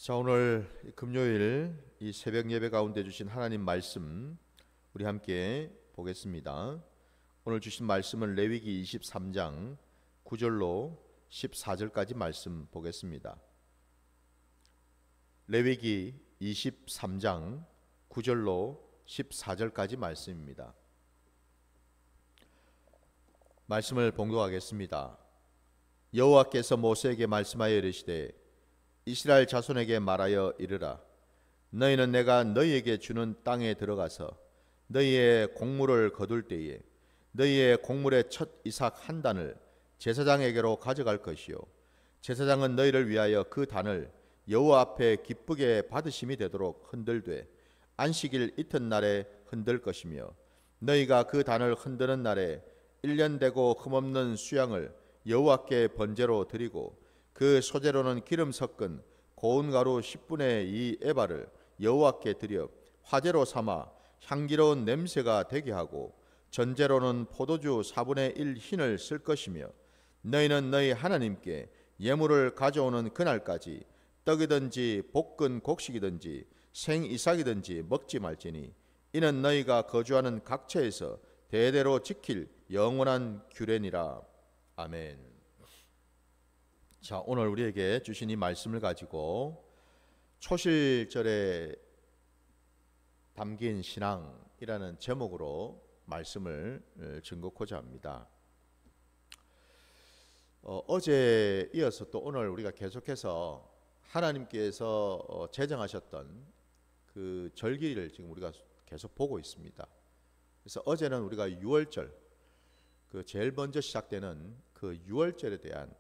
자, 오늘 금요일 이 새벽 예배 가운데 주신 하나님 말씀 우리 함께 보겠습니다. 오늘 주신 말씀은 레위기 23장 9절로 14절까지 말씀 보겠습니다. 레위기 23장 9절로 14절까지 말씀입니다. 말씀을 봉독하겠습니다. 여호와께서 모세에게 말씀하여 이르시되 이스라엘 자손에게 말하여 이르라. 너희는 내가 너희에게 주는 땅에 들어가서 너희의 곡물을 거둘 때에 너희의 곡물의 첫 이삭 한 단을 제사장에게로 가져갈 것이요 제사장은 너희를 위하여 그 단을 여호와 앞에 기쁘게 받으심이 되도록 흔들되 안식일 이튿날에 흔들 것이며 너희가 그 단을 흔드는 날에 1년 되고 흠없는 수양을 여호와께 번제로 드리고 그 소재로는 기름 섞은 고운 가루 10분의 2 에바를 여호와께 드려 화제로 삼아 향기로운 냄새가 되게 하고 전제로는 포도주 4분의 1 흰을 쓸 것이며 너희는 너희 하나님께 예물을 가져오는 그날까지 떡이든지 볶은 곡식이든지 생이삭이든지 먹지 말지니 이는 너희가 거주하는 각처에서 대대로 지킬 영원한 규례니라. 아멘. 자, 오늘 우리에게 주신 이 말씀을 가지고 초실절에 담긴 신앙이라는 제목으로 말씀을 증거하고자 합니다. 어제 이어서 또 오늘 우리가 계속해서 하나님께서 제정하셨던 그 절기를 지금 우리가 계속 보고 있습니다. 그래서 어제는 우리가 유월절, 그 제일 먼저 시작되는 그 유월절에 대한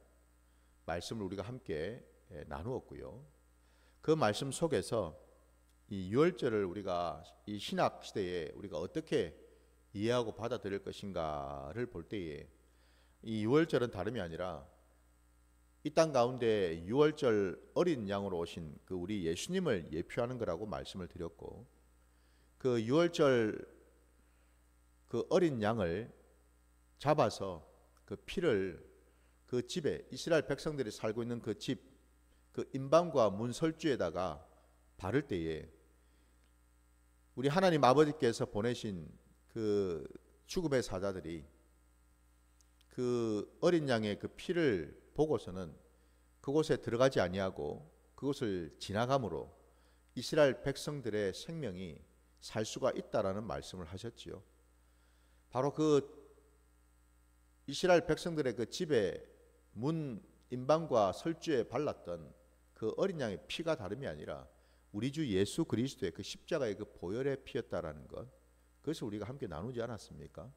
말씀을 우리가 함께 나누었고요. 그 말씀 속에서 이 유월절을 우리가 이 신학 시대에 우리가 어떻게 이해하고 받아들일 것인가를 볼 때에 이 유월절은 다름이 아니라 이 땅 가운데 유월절 어린 양으로 오신 그 우리 예수님을 예표하는 거라고 말씀을 드렸고, 그 유월절 그 어린 양을 잡아서 그 피를 그 집에 이스라엘 백성들이 살고 있는 그 집, 그 임방과 문 설주에다가 바를 때에 우리 하나님 아버지께서 보내신 그 죽음의 사자들이 그 어린 양의 그 피를 보고서는 그곳에 들어가지 아니하고 그곳을 지나감으로 이스라엘 백성들의 생명이 살 수가 있다라는 말씀을 하셨지요. 바로 그 이스라엘 백성들의 그 집에 문 임방과 설주에 발랐던 그 어린 양의 피가 다름이 아니라 우리 주 예수 그리스도의 그 십자가의 그 보혈의 피였다라는 것, 그것을 우리가 함께 나누지 않았습니까?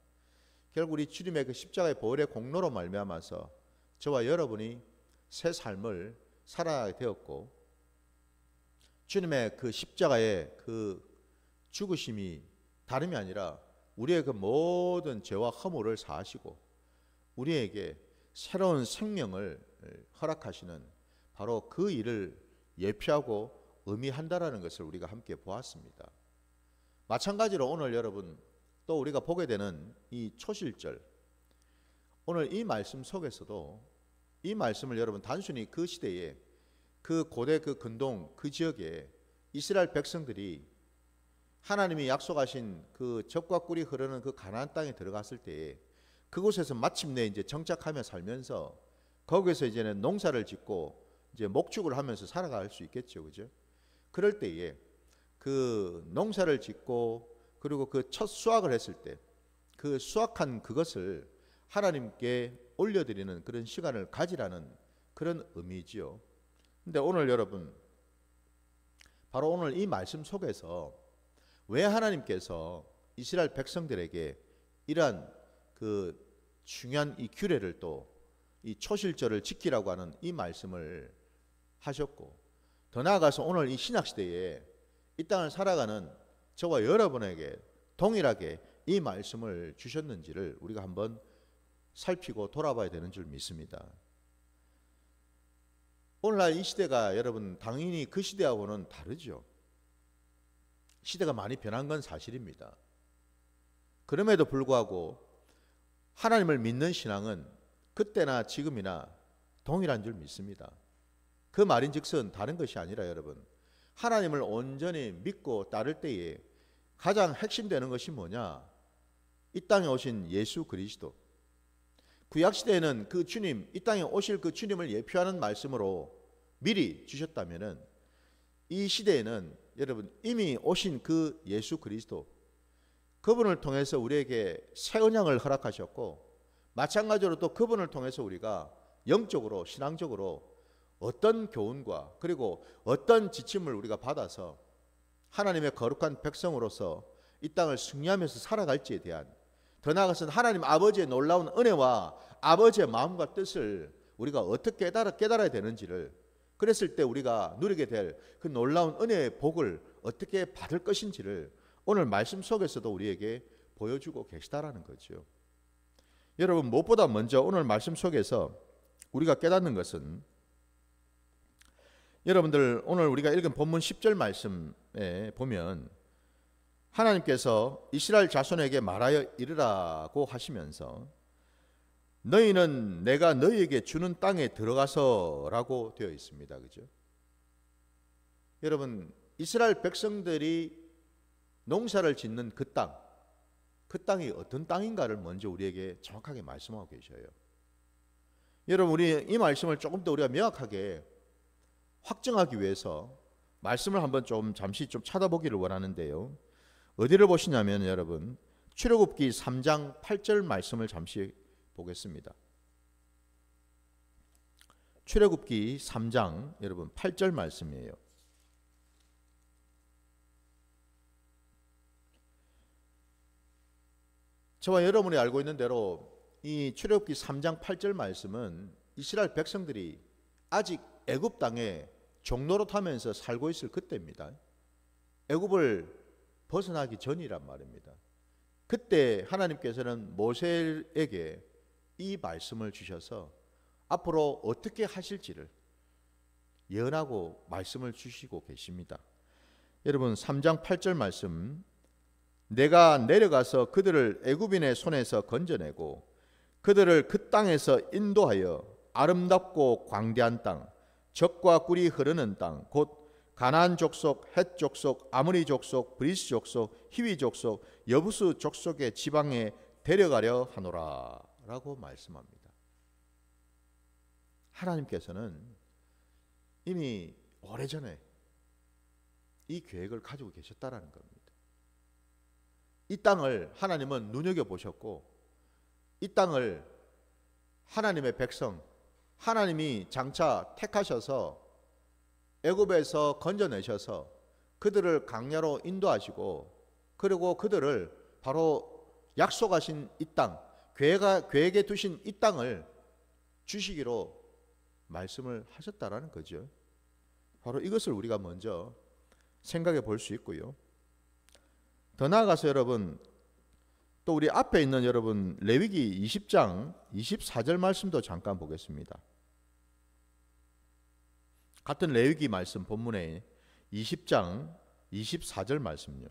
결국 우리 주님의 그 십자가의 보혈의 공로로 말미암아서 저와 여러분이 새 삶을 살아가게 되었고, 주님의 그 십자가의 그 죽으심이 다름이 아니라 우리의 그 모든 죄와 허물을 사하시고 우리에게 새로운 생명을 허락하시는 바로 그 일을 예표하고 의미한다라는 것을 우리가 함께 보았습니다. 마찬가지로 오늘 여러분 또 우리가 보게 되는 이 초실절, 오늘 이 말씀 속에서도 이 말씀을 여러분 단순히 그 시대에 그 고대 그 근동 그 지역에 이스라엘 백성들이 하나님이 약속하신 그 젖과 꿀이 흐르는 그 가나안 땅에 들어갔을 때에 그곳에서 마침내 이제 정착하며 살면서 거기서 이제는 농사를 짓고 이제 목축을 하면서 살아갈 수 있겠죠, 그죠? 그럴 때에 그 농사를 짓고 그리고 그 첫 수확을 했을 때 그 수확한 그것을 하나님께 올려드리는 그런 시간을 가지라는 그런 의미지요. 근데 오늘 여러분 바로 오늘 이 말씀 속에서 왜 하나님께서 이스라엘 백성들에게 이러한 그 중요한 이 규례를 또 이 초실절을 지키라고 하는 이 말씀을 하셨고, 더 나아가서 오늘 이 신약시대에 이 땅을 살아가는 저와 여러분에게 동일하게 이 말씀을 주셨는지를 우리가 한번 살피고 돌아봐야 되는 줄 믿습니다. 오늘날 이 시대가 여러분 당연히 그 시대하고는 다르죠. 시대가 많이 변한 건 사실입니다. 그럼에도 불구하고 하나님을 믿는 신앙은 그때나 지금이나 동일한 줄 믿습니다. 그 말인즉슨 다른 것이 아니라 여러분, 하나님을 온전히 믿고 따를 때에 가장 핵심되는 것이 뭐냐? 이 땅에 오신 예수 그리스도. 구약시대에는 그 주님, 이 땅에 오실 그 주님을 예표하는 말씀으로 미리 주셨다면은, 이 시대에는 여러분 이미 오신 그 예수 그리스도, 그분을 통해서 우리에게 새 언약을 허락하셨고, 마찬가지로 또 그분을 통해서 우리가 영적으로 신앙적으로 어떤 교훈과 그리고 어떤 지침을 우리가 받아서 하나님의 거룩한 백성으로서 이 땅을 승리하면서 살아갈지에 대한, 더 나아가서는 하나님 아버지의 놀라운 은혜와 아버지의 마음과 뜻을 우리가 어떻게 깨달아야 되는지를, 그랬을 때 우리가 누리게 될 그 놀라운 은혜의 복을 어떻게 받을 것인지를 오늘 말씀 속에서도 우리에게 보여주고 계시다라는 거죠. 여러분, 무엇보다 먼저 오늘 말씀 속에서 우리가 깨닫는 것은, 여러분들 오늘 우리가 읽은 본문 10절 말씀에 보면 하나님께서 이스라엘 자손에게 말하여 이르라고 하시면서 너희는 내가 너희에게 주는 땅에 들어가서라고 되어 있습니다. 그죠? 여러분, 이스라엘 백성들이 농사를 짓는 그 땅이 어떤 땅인가를 먼저 우리에게 정확하게 말씀하고 계셔요. 여러분, 우리 이 말씀을 조금 더 우리가 명확하게 확정하기 위해서 말씀을 한번 잠시 찾아보기를 원하는데요. 어디를 보시냐면 여러분, 출애굽기 3장 8절 말씀을 잠시 보겠습니다. 출애굽기 3장 여러분 8절 말씀이에요. 저와 여러분이 알고 있는 대로 이 출애굽기 3장 8절 말씀은 이스라엘 백성들이 아직 애굽 땅에 종노릇하면서 살고 있을 그때입니다. 애굽을 벗어나기 전이란 말입니다. 그때 하나님께서는 모세에게 이 말씀을 주셔서 앞으로 어떻게 하실지를 예언하고 말씀을 주시고 계십니다. 여러분, 3장 8절 말씀, 내가 내려가서 그들을 애굽인의 손에서 건져내고 그들을 그 땅에서 인도하여 아름답고 광대한 땅, 젖과 꿀이 흐르는 땅, 곧 가나안 족속, 헷 족속, 아모리 족속, 브리스 족속, 히위 족속, 여부스 족속의 지방에 데려가려 하노라 라고 말씀합니다. 하나님께서는 이미 오래전에 이 계획을 가지고 계셨다라는 겁니다. 이 땅을 하나님은 눈여겨보셨고, 이 땅을 하나님의 백성, 하나님이 장차 택하셔서 애굽에서 건져내셔서 그들을 광야로 인도하시고, 그리고 그들을 바로 약속하신 이 땅, 계획에 두신 이 땅을 주시기로 말씀을 하셨다라는 거죠. 바로 이것을 우리가 먼저 생각해 볼 수 있고요. 더 나아가서 여러분, 또 우리 앞에 있는 여러분 레위기 20장 24절 말씀도 잠깐 보겠습니다. 같은 레위기 말씀 본문에 20장 24절 말씀요.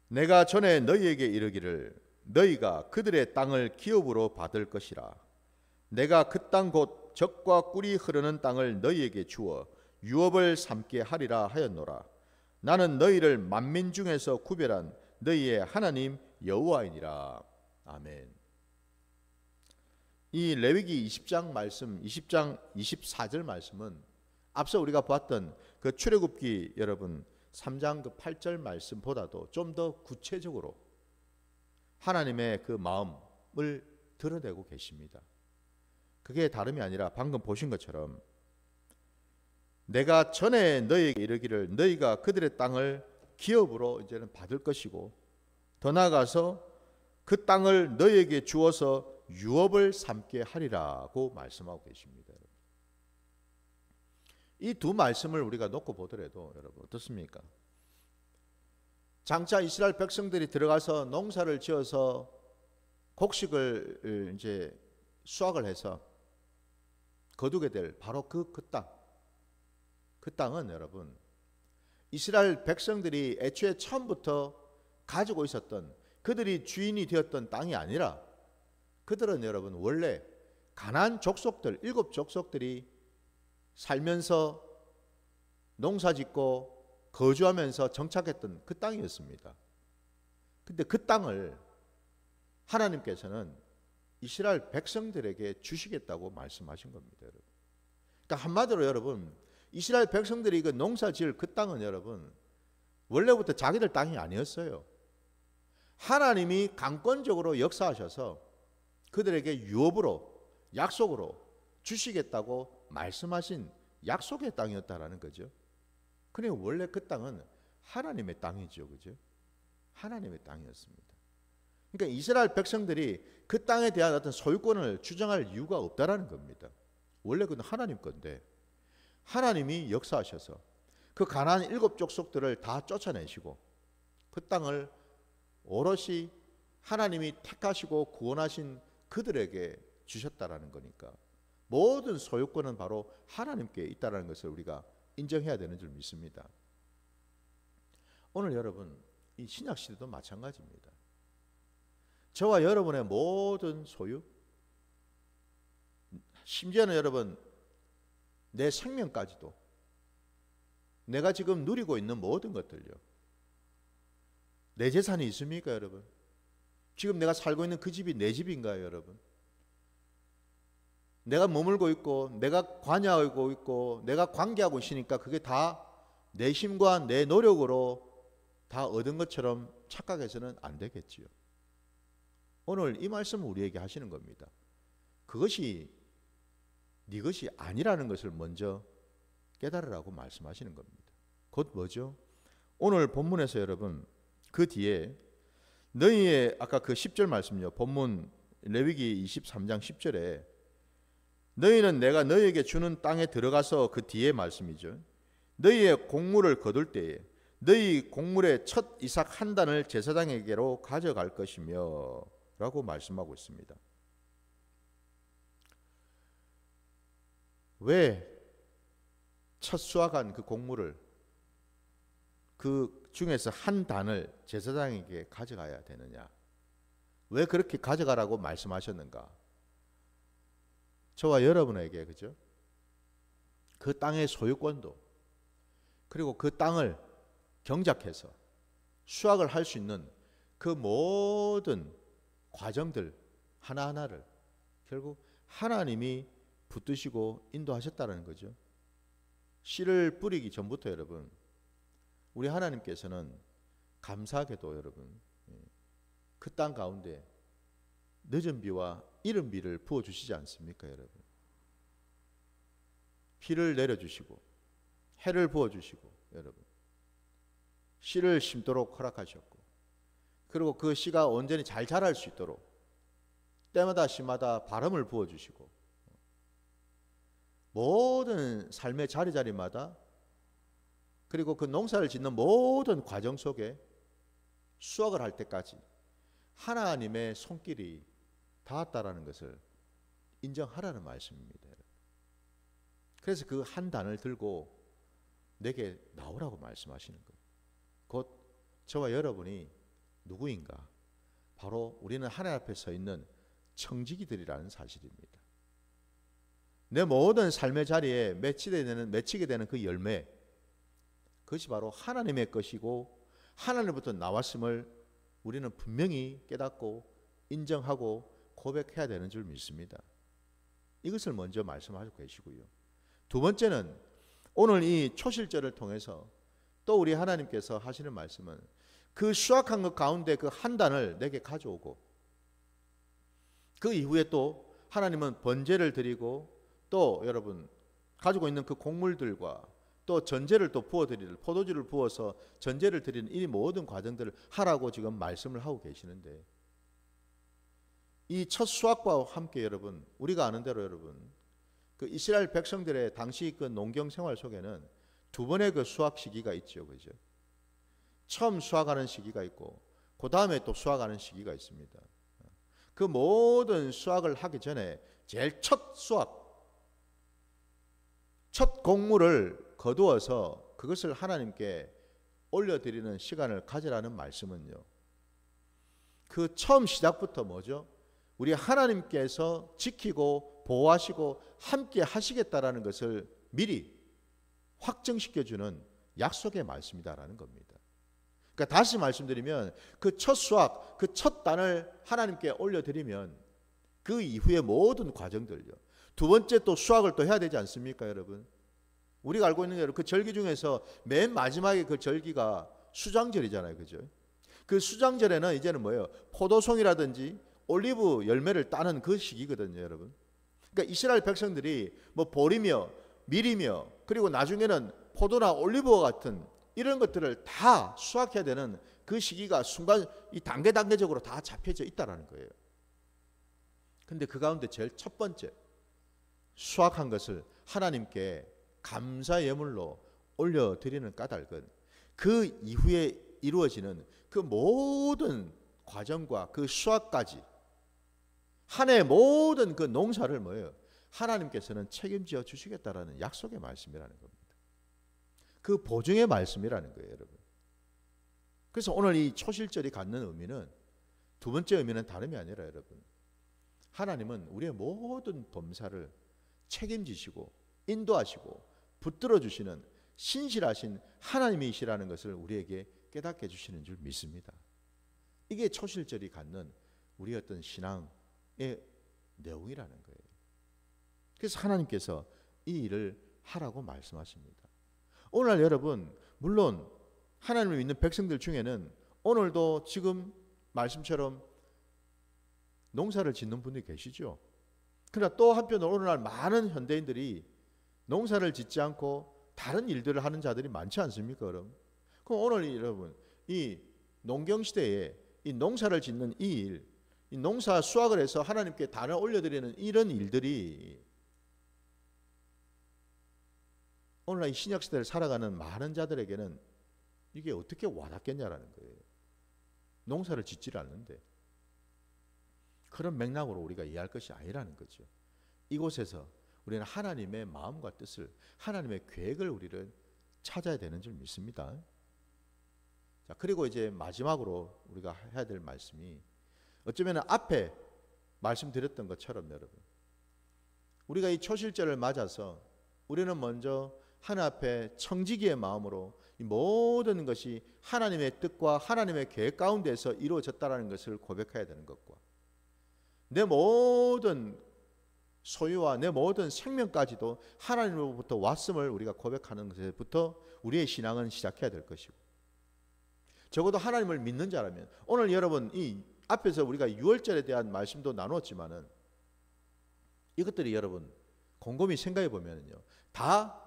내가 전에 너희에게 이르기를 너희가 그들의 땅을 기업으로 받을 것이라. 내가 그 땅 곧 젖과 꿀이 흐르는 땅을 너희에게 주어 유업을 삼게 하리라 하였노라. 나는 너희를 만민 중에서 구별한 너희의 하나님 여호와이니라. 아멘. 이 레위기 20장 말씀, 20장 24절 말씀은 앞서 우리가 봤던 그 출애굽기 여러분 3장 그 8절 말씀보다도 좀 더 구체적으로 하나님의 그 마음을 드러내고 계십니다. 그게 다름이 아니라 방금 보신 것처럼 내가 전에 너희에게 이르기를 너희가 그들의 땅을 기업으로 이제는 받을 것이고, 더 나아가서 그 땅을 너희에게 주어서 유업을 삼게 하리라고 말씀하고 계십니다. 이 두 말씀을 우리가 놓고 보더라도 여러분 어떻습니까? 장차 이스라엘 백성들이 들어가서 농사를 지어서 곡식을 이제 수확을 해서 거두게 될 바로 그 땅. 그 땅은 여러분 이스라엘 백성들이 애초에 처음부터 가지고 있었던, 그들이 주인이 되었던 땅이 아니라 그들은 여러분 원래 가나안 족속들, 7족속들이 살면서 농사짓고 거주하면서 정착했던 그 땅이었습니다. 근데 그 땅을 하나님께서는 이스라엘 백성들에게 주시겠다고 말씀하신 겁니다, 여러분. 그러니까 한마디로 여러분, 이스라엘 백성들이 그 농사 지을 그 땅은 여러분, 원래부터 자기들 땅이 아니었어요. 하나님이 강권적으로 역사하셔서 그들에게 유업으로, 약속으로 주시겠다고 말씀하신 약속의 땅이었다라는 거죠. 그러니까 원래 그 땅은 하나님의 땅이죠, 그죠? 하나님의 땅이었습니다. 그러니까 이스라엘 백성들이 그 땅에 대한 어떤 소유권을 주장할 이유가 없다라는 겁니다. 원래 그건 하나님 건데 하나님이 역사하셔서 그 가나안 7족속들을 다 쫓아내시고 그 땅을 오롯이 하나님이 택하시고 구원하신 그들에게 주셨다라는 거니까 모든 소유권은 바로 하나님께 있다라는 것을 우리가 인정해야 되는 줄 믿습니다. 오늘 여러분, 이 신약 시대도 마찬가지입니다. 저와 여러분의 모든 소유, 심지어는 여러분 내 생명까지도, 내가 지금 누리고 있는 모든 것들요, 내 재산이 있습니까, 여러분? 지금 내가 살고 있는 그 집이 내 집인가요, 여러분? 내가 머물고 있고 내가 관여하고 있고 내가 관계하고 있으니까 그게 다 내 힘과 내 노력으로 다 얻은 것처럼 착각해서는 안 되겠지요. 오늘 이 말씀을 우리에게 하시는 겁니다. 그것이 네 것이 아니라는 것을 먼저 깨달으라고 말씀하시는 겁니다. 곧 뭐죠? 오늘 본문에서 여러분 그 뒤에 너희의 아까 그 10절 말씀요. 본문 레위기 23장 10절에 너희는 내가 너희에게 주는 땅에 들어가서, 그 뒤에 말씀이죠. 너희의 곡물을 거둘 때에 너희 곡물의 첫 이삭 한 단을 제사장에게로 가져갈 것이며 라고 말씀하고 있습니다. 왜 첫 수확한 그 곡물을, 그 중에서 한 단을 제사장에게 가져가야 되느냐? 왜 그렇게 가져가라고 말씀하셨는가? 저와 여러분에게, 그죠? 그 땅의 소유권도, 그리고 그 땅을 경작해서 수확을 할 수 있는 그 모든 과정들 하나하나를 결국 하나님이 붙드시고 인도하셨다는 거죠. 씨를 뿌리기 전부터 여러분, 우리 하나님께서는 감사하게도 여러분 그 땅 가운데 늦은 비와 이른 비를 부어주시지 않습니까, 여러분? 비를 내려주시고 해를 부어주시고 여러분 씨를 심도록 허락하셨고, 그리고 그 씨가 온전히 잘 자랄 수 있도록 때마다 씨마다 바람을 부어주시고, 모든 삶의 자리자리마다, 그리고 그 농사를 짓는 모든 과정 속에 수확을 할 때까지 하나님의 손길이 닿았다라는 것을 인정하라는 말씀입니다. 그래서 그 한 단을 들고 내게 나오라고 말씀하시는 거예요. 곧 저와 여러분이 누구인가? 바로 우리는 하나님 앞에 서 있는 청지기들이라는 사실입니다. 내 모든 삶의 자리에 맺히게 되는 그 열매, 그것이 바로 하나님의 것이고 하나님부터 나왔음을 우리는 분명히 깨닫고 인정하고 고백해야 되는 줄 믿습니다. 이것을 먼저 말씀하고 계시고요. 두 번째는 오늘 이 초실절을 통해서 또 우리 하나님께서 하시는 말씀은 그 수확한 것 가운데 그 한 단을 내게 가져오고, 그 이후에 또 하나님은 번제를 드리고 또 여러분 가지고 있는 그 곡물들과 또 전제를 또 부어드리는, 포도주를 부어서 전제를 드리는 이 모든 과정들을 하라고 지금 말씀을 하고 계시는데, 이 첫 수확과 함께 여러분 우리가 아는 대로 여러분 그 이스라엘 백성들의 당시 그 농경 생활 속에는 두 번의 그 수확 시기가 있죠, 그죠? 처음 수확하는 시기가 있고 그 다음에 또 수확하는 시기가 있습니다. 그 모든 수확을 하기 전에 제일 첫 수확, 첫 곡물을 거두어서 그것을 하나님께 올려드리는 시간을 가지라는 말씀은요, 그 처음 시작부터 뭐죠? 우리 하나님께서 지키고 보호하시고 함께 하시겠다라는 것을 미리 확정시켜주는 약속의 말씀이다라는 겁니다. 그러니까 다시 말씀드리면 그 첫 수확, 그 첫 단을 하나님께 올려드리면 그 이후의 모든 과정들요. 두 번째 또 수확을 또 해야 되지 않습니까, 여러분? 우리가 알고 있는 대로 그 절기 중에서 맨 마지막에 그 절기가 수장절이잖아요, 그죠? 그 수장절에는 이제는 뭐예요? 포도송이라든지 올리브 열매를 따는 그 시기거든요, 여러분. 그러니까 이스라엘 백성들이 뭐 보리며 밀이며 그리고 나중에는 포도나 올리브와 같은 이런 것들을 다 수확해야 되는 그 시기가 순간 이 단계적으로 다 잡혀져 있다라는 거예요. 근데 그 가운데 제일 첫 번째 수확한 것을 하나님께 감사 예물로 올려드리는 까닭은 그 이후에 이루어지는 그 모든 과정과 그 수확까지 한 해의 모든 그 농사를 뭐예요? 하나님께서는 책임져 주시겠다라는 약속의 말씀이라는 겁니다. 그 보증의 말씀이라는 거예요, 여러분. 그래서 오늘 이 초실절이 갖는 의미는 두 번째 의미는 다름이 아니라 여러분, 하나님은 우리의 모든 범사를 책임지시고 인도하시고 붙들어 주시는 신실하신 하나님이시라는 것을 우리에게 깨닫게 해주시는 줄 믿습니다. 이게 초실절이 갖는 우리의 어떤 신앙의 내용이라는 거예요. 그래서 하나님께서 이 일을 하라고 말씀하십니다. 오늘날 여러분, 물론 하나님을 믿는 백성들 중에는 오늘도 지금 말씀처럼 농사를 짓는 분들이 계시죠. 그러나 또 한편으로 오늘날 많은 현대인들이 농사를 짓지 않고 다른 일들을 하는 자들이 많지 않습니까? 그럼 오늘 여러분, 이 농경시대에 이 농사를 짓는 이 일, 이 농사 수확을 해서 하나님께 단을 올려드리는 이런 일들이 오늘날 이 신약시대를 살아가는 많은 자들에게는 이게 어떻게 와닿겠냐라는 거예요. 농사를 짓지를 않는데. 그런 맥락으로 우리가 이해할 것이 아니라는 거죠. 이곳에서 우리는 하나님의 마음과 뜻을, 하나님의 계획을 우리를 찾아야 되는 줄 믿습니다. 자, 그리고 이제 마지막으로 우리가 해야 될 말씀이, 어쩌면 앞에 말씀드렸던 것처럼 여러분, 우리가 이 초실절을 맞아서 우리는 먼저 하나님 앞에 청지기의 마음으로 이 모든 것이 하나님의 뜻과 하나님의 계획 가운데서 이루어졌다는 것을 고백해야 되는 것과, 내 모든 소유와 내 모든 생명까지도 하나님으로부터 왔음을 우리가 고백하는 것부터 우리의 신앙은 시작해야 될 것이고, 적어도 하나님을 믿는 자라면, 오늘 여러분 이 앞에서 우리가 유월절에 대한 말씀도 나눴지만은 이것들이 여러분 곰곰이 생각해 보면요, 다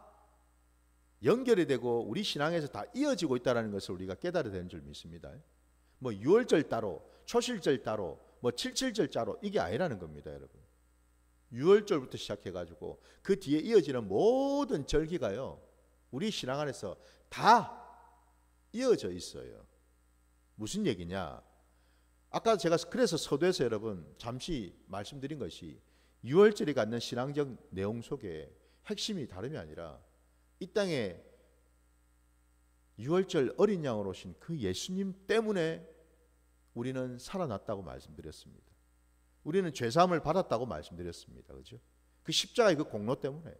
연결이 되고 우리 신앙에서 다 이어지고 있다는 것을 우리가 깨달아야 되는 줄 믿습니다. 뭐 유월절 따로, 초실절 따로, 뭐 칠칠절 따로, 이게 아니라는 겁니다, 여러분. 유월절부터 시작해가지고 그 뒤에 이어지는 모든 절기가요, 우리 신앙 안에서 다 이어져 있어요. 무슨 얘기냐? 아까 제가 그래서 서두에서 여러분 잠시 말씀드린 것이, 유월절이 갖는 신앙적 내용 속에 핵심이 다름이 아니라 이 땅에 유월절 어린 양으로 오신 그 예수님 때문에 우리는 살아났다고 말씀드렸습니다. 우리는 죄사함을 받았다고 말씀드렸습니다. 그죠? 그 십자가의 그 공로 때문에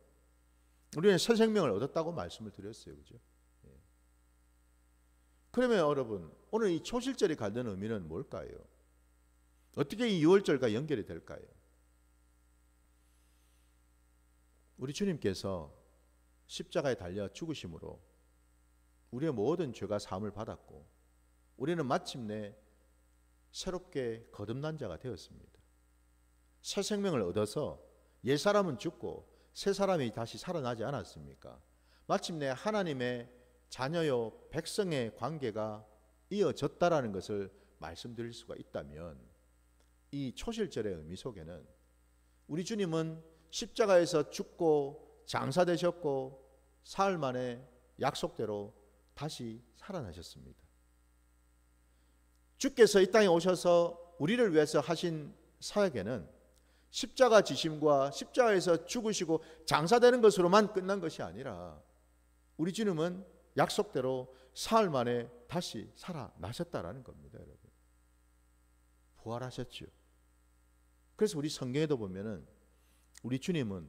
우리는 새 생명을 얻었다고 말씀을 드렸어요. 그죠? 예. 그러면 여러분, 오늘 이 초실절이 갖는 의미는 뭘까요? 어떻게 이 유월절과 연결이 될까요? 우리 주님께서 십자가에 달려 죽으심으로 우리의 모든 죄가 사함을 받았고, 우리는 마침내 새롭게 거듭난 자가 되었습니다. 새 생명을 얻어서 옛사람은 죽고 새 사람이 다시 살아나지 않았습니까? 마침내 하나님의 자녀요 백성의 관계가 이어졌다라는 것을 말씀드릴 수가 있다면, 이 초실절의 의미 속에는 우리 주님은 십자가에서 죽고 장사되셨고 사흘 만에 약속대로 다시 살아나셨습니다. 주께서 이 땅에 오셔서 우리를 위해서 하신 사역에는 십자가 지심과 십자가에서 죽으시고 장사되는 것으로만 끝난 것이 아니라, 우리 주님은 약속대로 사흘 만에 다시 살아나셨다라는 겁니다, 여러분. 부활하셨죠. 그래서 우리 성경에도 보면은 우리 주님은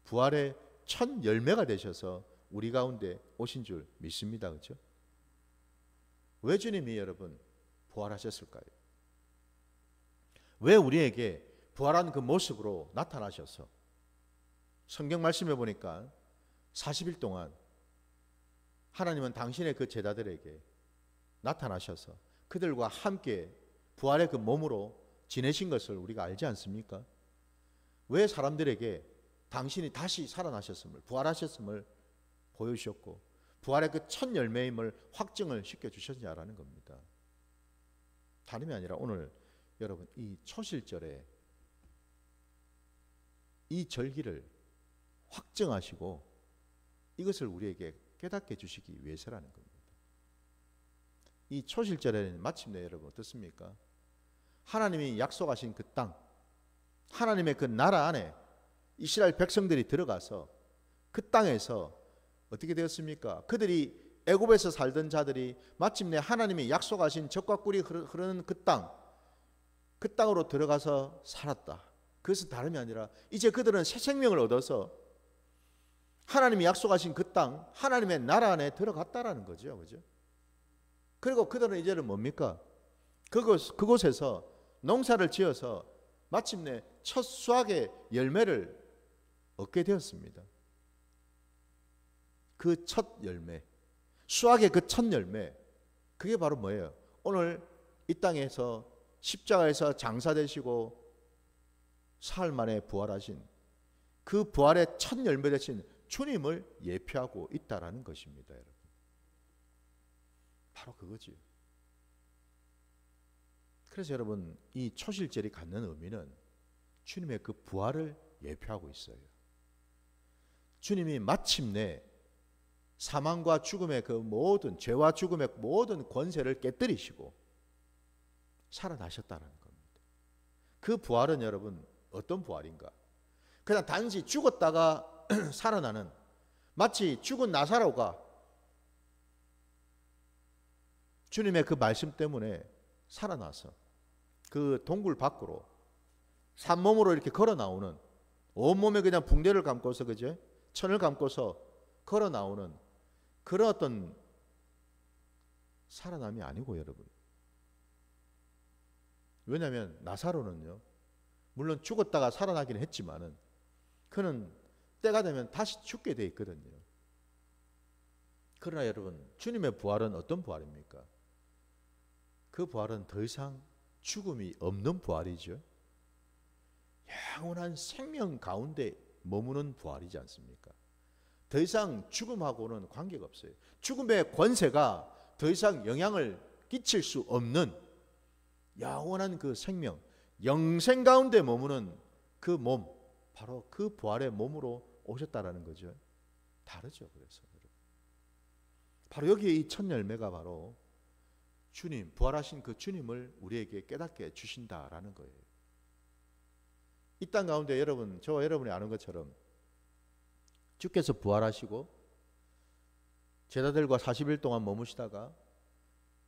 부활의 첫 열매가 되셔서 우리 가운데 오신 줄 믿습니다. 그렇죠? 왜 주님이 여러분 부활하셨을까요? 왜 우리에게 부활한 그 모습으로 나타나셔서 성경 말씀해 보니까 40일 동안 하나님은 당신의 그 제자들에게 나타나셔서 그들과 함께 부활의 그 몸으로 지내신 것을 우리가 알지 않습니까? 왜 사람들에게 당신이 다시 살아나셨음을, 부활하셨음을 보여주셨고 부활의 그 첫 열매임을 확증을 시켜주셨냐라는 겁니다. 다름이 아니라 오늘 여러분 이 초실절에 이 절기를 확증하시고 이것을 우리에게 깨닫게 해주시기 위해서라는 겁니다. 이 초실절에는 마침내 여러분 어떻습니까? 하나님이 약속하신 그 땅, 하나님의 그 나라 안에 이스라엘 백성들이 들어가서 그 땅에서 어떻게 되었습니까? 그들이 애굽에서 살던 자들이 마침내 하나님이 약속하신 젖과 꿀이 흐르는 그 땅으로 들어가서 살았다. 그것은 다름이 아니라 이제 그들은 새 생명을 얻어서 하나님이 약속하신 그 땅, 하나님의 나라 안에 들어갔다라는 거죠. 그죠? 그리고 그들은 이제는 뭡니까? 그곳에서 농사를 지어서 마침내 첫 수확의 열매를 얻게 되었습니다. 그 첫 열매, 수확의 그 첫 열매, 그게 바로 뭐예요? 오늘 이 땅에서 십자가에서 장사되시고 사흘 만에 부활하신 그 부활의 첫 열매 되신 주님을 예표하고 있다라는 것입니다. 여러분. 바로 그거지요. 그래서 여러분 이 초실절이 갖는 의미는 주님의 그 부활을 예표하고 있어요. 주님이 마침내 사망과 죽음의 그 모든 죄와 죽음의 모든 권세를 깨뜨리시고 살아나셨다는 겁니다. 그 부활은 여러분 어떤 부활인가? 그냥 단지 죽었다가 살아나는, 마치 죽은 나사로가 주님의 그 말씀 때문에 살아나서 그 동굴 밖으로 산몸으로 이렇게 걸어 나오는, 온몸에 그냥 붕대를 감고서 그죠? 천을 감고서 걸어 나오는 그런 어떤 살아남이 아니고 여러분. 왜냐하면 나사로는요, 물론 죽었다가 살아나긴 했지만은 그는 때가 되면 다시 죽게 돼 있거든요. 그러나 여러분, 주님의 부활은 어떤 부활입니까? 그 부활은 더 이상 죽음이 없는 부활이죠. 영원한 생명 가운데 머무는 부활이지 않습니까? 더 이상 죽음하고는 관계가 없어요. 죽음의 권세가 더 이상 영향을 끼칠 수 없는 영원한 그 생명, 영생 가운데 머무는 그 몸, 바로 그 부활의 몸으로 오셨다라는 거죠. 다르죠. 그래서 바로 여기에 이 첫 열매가 바로 주님, 부활하신 그 주님을 우리에게 깨닫게 주신다라는 거예요. 이 땅 가운데 여러분, 저와 여러분이 아는 것처럼 주께서 부활하시고 제자들과 40일 동안 머무시다가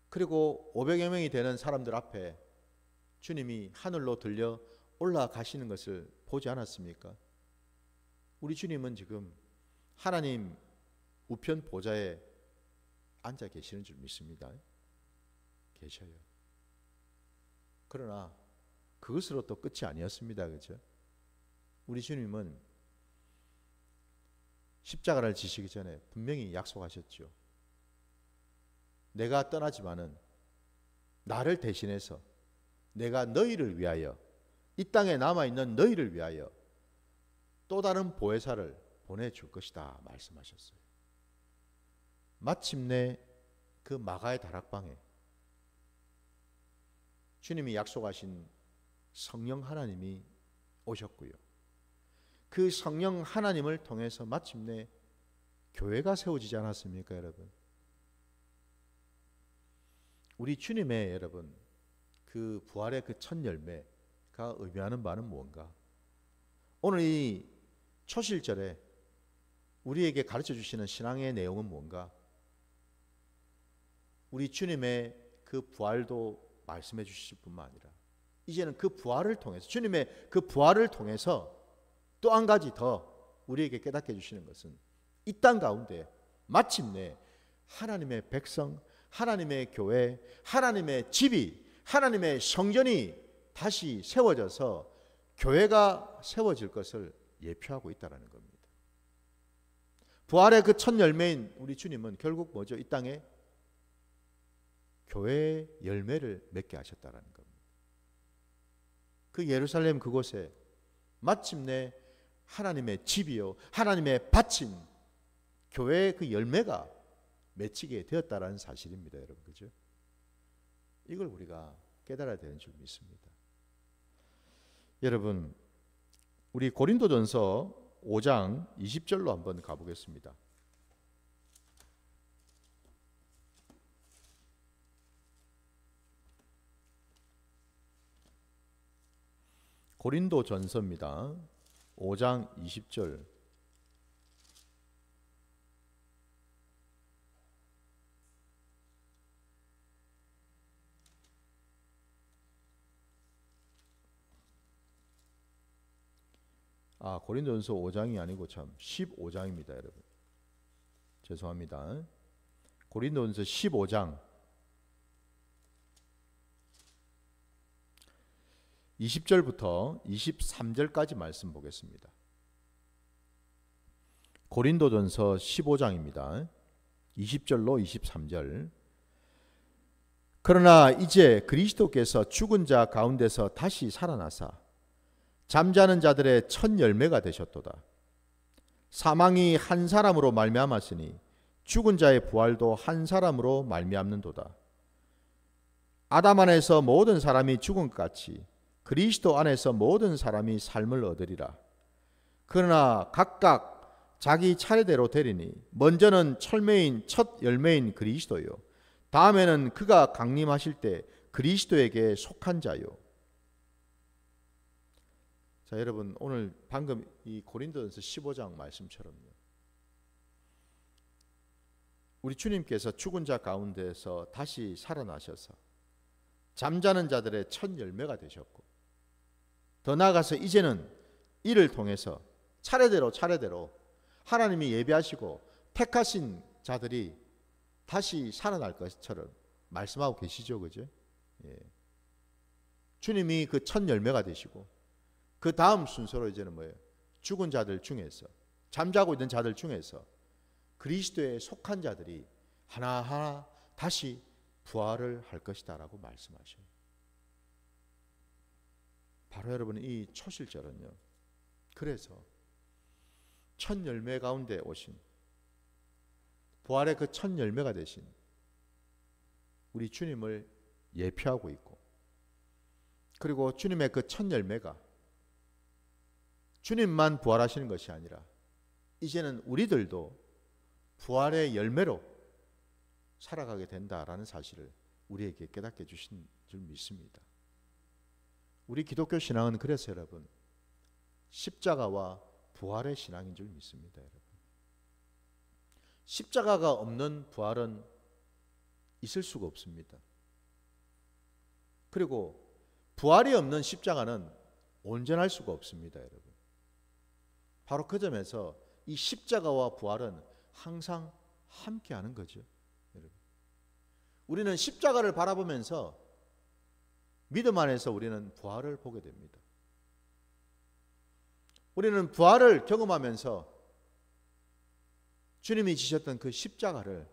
그리고 500여 명이 되는 사람들 앞에 주님이 하늘로 들려 올라가시는 것을 보지 않았습니까? 우리 주님은 지금 하나님 우편 보좌에 앉아 계시는 줄 믿습니다. 계셔요. 그러나 그것으로 또 끝이 아니었습니다. 그렇죠? 우리 주님은 십자가를 지시기 전에 분명히 약속하셨죠. 내가 떠나지만은 나를 대신해서 내가 너희를 위하여, 이 땅에 남아있는 너희를 위하여 또 다른 보혜사를 보내줄 것이다 말씀하셨어요. 마침내 그 마가의 다락방에 주님이 약속하신 성령 하나님이 오셨고요. 그 성령 하나님을 통해서 마침내 교회가 세워지지 않았습니까, 여러분? 우리 주님의 여러분 그 부활의 그 첫 열매가 의미하는 바는 무언가? 오늘 이 초실절에 우리에게 가르쳐 주시는 신앙의 내용은 뭔가? 우리 주님의 그 부활도 말씀해 주실 뿐만 아니라 이제는 그 부활을 통해서, 주님의 그 부활을 통해서 또 한 가지 더 우리에게 깨닫게 해주시는 것은 이 땅 가운데 마침내 하나님의 백성, 하나님의 교회, 하나님의 집이, 하나님의 성전이 다시 세워져서 교회가 세워질 것을 예표하고 있다는 겁니다. 부활의 그 첫 열매인 우리 주님은 결국 뭐죠? 이 땅에 교회의 열매를 맺게 하셨다는 겁니다. 그 예루살렘 그곳에 마침내 하나님의 집이요, 하나님의 밭인 교회의 그 열매가 맺히게 되었다라는 사실입니다, 여러분. 그죠? 이걸 우리가 깨달아야 되는 줄 믿습니다. 여러분, 우리 고린도전서 5장 20절로 한번 가보겠습니다. 고린도전서입니다. 5장 20절. 고린도전서 5장이 아니고 참 15장입니다, 여러분. 죄송합니다. 고린도전서 15장 20절부터 23절까지 말씀 보겠습니다. 고린도전서 15장입니다. 20절로 23절. 그러나 이제 그리스도께서 죽은 자 가운데서 다시 살아나사 잠자는 자들의 첫 열매가 되셨도다. 사망이 한 사람으로 말미암았으니 죽은 자의 부활도 한 사람으로 말미암는도다. 아담 안에서 모든 사람이 죽은 것 같이 그리스도 안에서 모든 사람이 삶을 얻으리라. 그러나 각각 자기 차례대로 되리니 먼저는 철매인 첫 열매인 그리스도요, 다음에는 그가 강림하실 때 그리스도에게 속한 자요. 자, 여러분, 오늘 방금 이 고린도전서 15장 말씀처럼요, 우리 주님께서 죽은 자 가운데서 다시 살아나셔서 잠자는 자들의 첫 열매가 되셨고, 더 나아가서 이제는 이를 통해서 차례대로 하나님이 예비하시고 택하신 자들이 다시 살아날 것처럼 말씀하고 계시죠, 그죠? 예. 주님이 그 첫 열매가 되시고, 그 다음 순서로 이제는 뭐예요? 죽은 자들 중에서, 잠자고 있는 자들 중에서 그리스도에 속한 자들이 하나하나 다시 부활을 할 것이다라고 말씀하셔요. 바로 여러분, 이 초실절은요, 그래서 첫 열매 가운데 오신, 부활의 그 첫 열매가 되신 우리 주님을 예표하고 있고, 그리고 주님의 그 첫 열매가 주님만 부활하시는 것이 아니라 이제는 우리들도 부활의 열매로 살아가게 된다라는 사실을 우리에게 깨닫게 해주신 줄 믿습니다. 우리 기독교 신앙은 그래서 여러분, 십자가와 부활의 신앙인 줄 믿습니다, 여러분. 십자가가 없는 부활은 있을 수가 없습니다. 그리고 부활이 없는 십자가는 온전할 수가 없습니다, 여러분. 바로 그 점에서 이 십자가와 부활은 항상 함께하는 거죠, 여러분. 우리는 십자가를 바라보면서 믿음 안에서 우리는 부활을 보게 됩니다. 우리는 부활을 경험하면서 주님이 지셨던 그 십자가를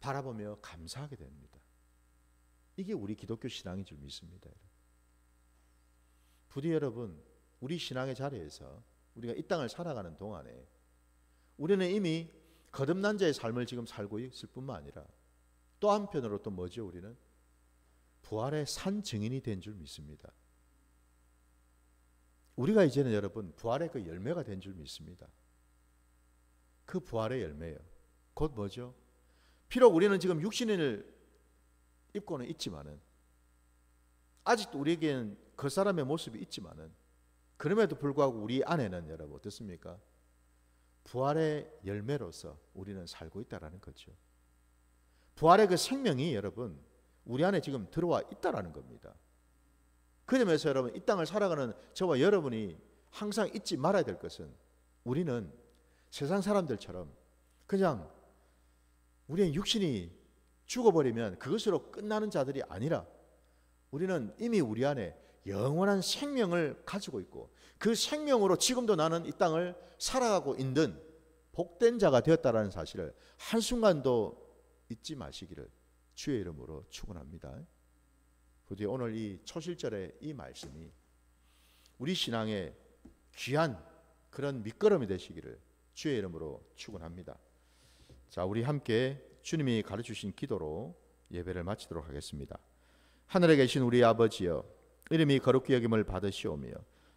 바라보며 감사하게 됩니다. 이게 우리 기독교 신앙인 줄 믿습니다, 여러분. 부디 여러분, 우리 신앙의 자리에서 우리가 이 땅을 살아가는 동안에 우리는 이미 거듭난 자의 삶을 지금 살고 있을 뿐만 아니라 또 한편으로 또 뭐죠? 우리는 부활의 산 증인이 된 줄 믿습니다. 우리가 이제는 여러분 부활의 그 열매가 된 줄 믿습니다. 그 부활의 열매요, 곧 뭐죠? 비록 우리는 지금 육신을 입고는 있지만은, 아직도 우리에게는 그 사람의 모습이 있지만은, 그럼에도 불구하고 우리 안에는 여러분 어떻습니까? 부활의 열매로서 우리는 살고 있다라는 거죠. 부활의 그 생명이 여러분 우리 안에 지금 들어와 있다라는 겁니다. 그 점에서 여러분 이 땅을 살아가는 저와 여러분이 항상 잊지 말아야 될 것은 우리는 세상 사람들처럼 그냥 우리의 육신이 죽어버리면 그것으로 끝나는 자들이 아니라 우리는 이미 우리 안에 영원한 생명을 가지고 있고 그 생명으로 지금도 나는 이 땅을 살아가고 있는 복된 자가 되었다라는 사실을 한순간도 잊지 마시기를 주의 이름으로 축원합니다. 부디 오늘 이 초실절의 이 말씀이 우리 신앙의 귀한 그런 밑거름이 되시기를 주의 이름으로 축원합니다. 자, 우리 함께 주님이 가르치신 기도로 예배를 마치도록 하겠습니다. 하늘에 계신 우리 아버지여, 이름이 거룩히 여김을 받으시오며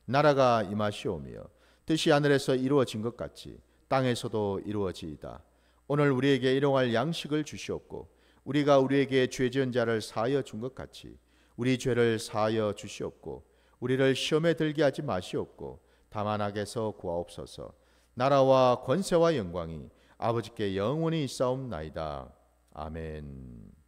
나라가 임하시오며 뜻이 하늘에서 이루어진 것 같이 땅에서도 이루어지이다. 오늘 우리에게 일용할 양식을 주시옵고 우리가 우리에게 죄 지은 자를 사하여 준 것 같이 우리 죄를 사하여 주시옵고 우리를 시험에 들게 하지 마시옵고 다만 악에서 구하옵소서. 나라와 권세와 영광이 아버지께 영원히 있사옵나이다. 아멘.